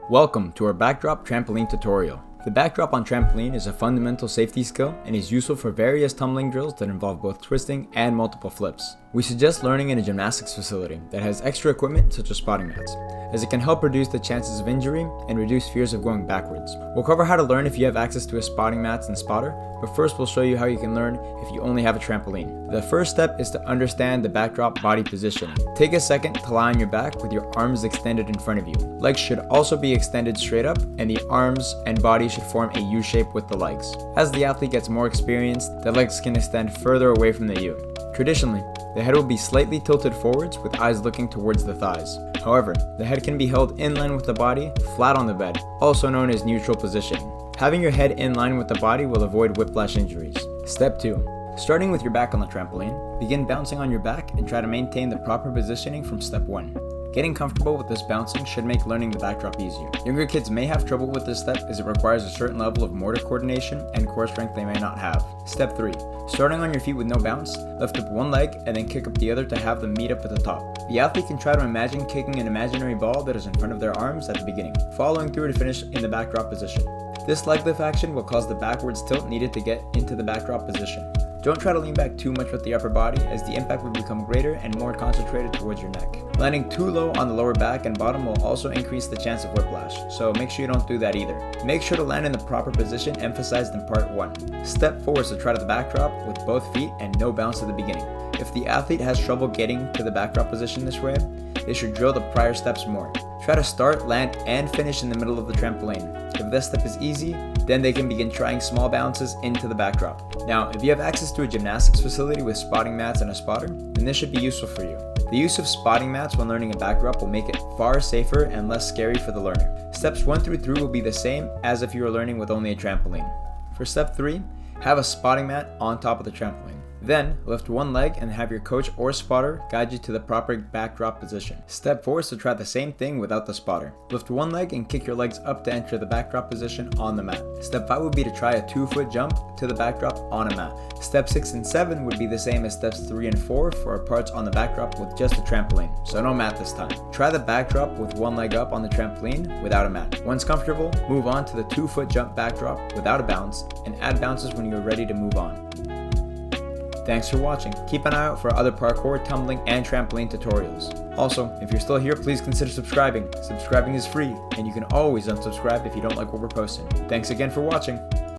Welcome to our backdrop trampoline tutorial. The backdrop on trampoline is a fundamental safety skill and is useful for various tumbling drills that involve both twisting and multiple flips. We suggest learning in a gymnastics facility that has extra equipment such as spotting mats, as it can help reduce the chances of injury and reduce fears of going backwards. We'll cover how to learn if you have access to a spotting mats and spotter, but first we'll show you how you can learn if you only have a trampoline. The first step is to understand the backdrop body positioning. Take a second to lie on your back with your arms extended in front of you. Legs should also be extended straight up, and the arms and body should form a U shape with the legs. As the athlete gets more experienced, the legs can extend further away from the U. Traditionally, the head will be slightly tilted forwards with eyes looking towards the thighs. However, the head can be held in line with the body, flat on the bed, also known as neutral positioning. Having your head in line with the body will avoid whiplash injuries. Step 2. Starting with your back on the trampoline, begin bouncing on your back and try to maintain the proper positioning from step 1. Getting comfortable with this bouncing should make learning the backdrop easier. Younger kids may have trouble with this step as it requires a certain level of motor coordination and core strength they may not have. Step 3. Starting on your feet with no bounce, lift up one leg and then kick up the other to have them meet up at the top. The athlete can try to imagine kicking an imaginary ball that is in front of their arms at the beginning, following through to finish in the backdrop position. This leg lift action will cause the backwards tilt needed to get into the backdrop position. Don't try to lean back too much with the upper body, as the impact will become greater and more concentrated towards your neck. Landing too low on the lower back and bottom will also increase the chance of whiplash, so make sure you don't do that either. Make sure to land in the proper position emphasized in part 1. Step 4 is to try to the backdrop with both feet and no bounce at the beginning. If the athlete has trouble getting to the backdrop position this way, they should drill the prior steps more. Try to start, land, and finish in the middle of the trampoline. If this step is easy, then they can begin trying small bounces into the backdrop. Now, if you have access to a gymnastics facility with spotting mats and a spotter, then this should be useful for you. The use of spotting mats when learning a backdrop will make it far safer and less scary for the learner. Steps 1 through 3 will be the same as if you were learning with only a trampoline. For step 3, have a spotting mat on top of the trampoline. Then, lift one leg and have your coach or spotter guide you to the proper backdrop position. Step 4 is to try the same thing without the spotter. Lift one leg and kick your legs up to enter the backdrop position on the mat. Step 5 would be to try a 2-foot jump to the backdrop on a mat. Step 6 and 7 would be the same as steps 3 and 4 for parts on the backdrop with just a trampoline, so no mat this time. Try the backdrop with one leg up on the trampoline without a mat. Once comfortable, move on to the 2-foot jump backdrop without a bounce and add bounces when you're ready to move on. Thanks for watching. Keep an eye out for other parkour, tumbling, and trampoline tutorials. Also, if you're still here, please consider subscribing. Subscribing is free, and you can always unsubscribe if you don't like what we're posting. Thanks again for watching.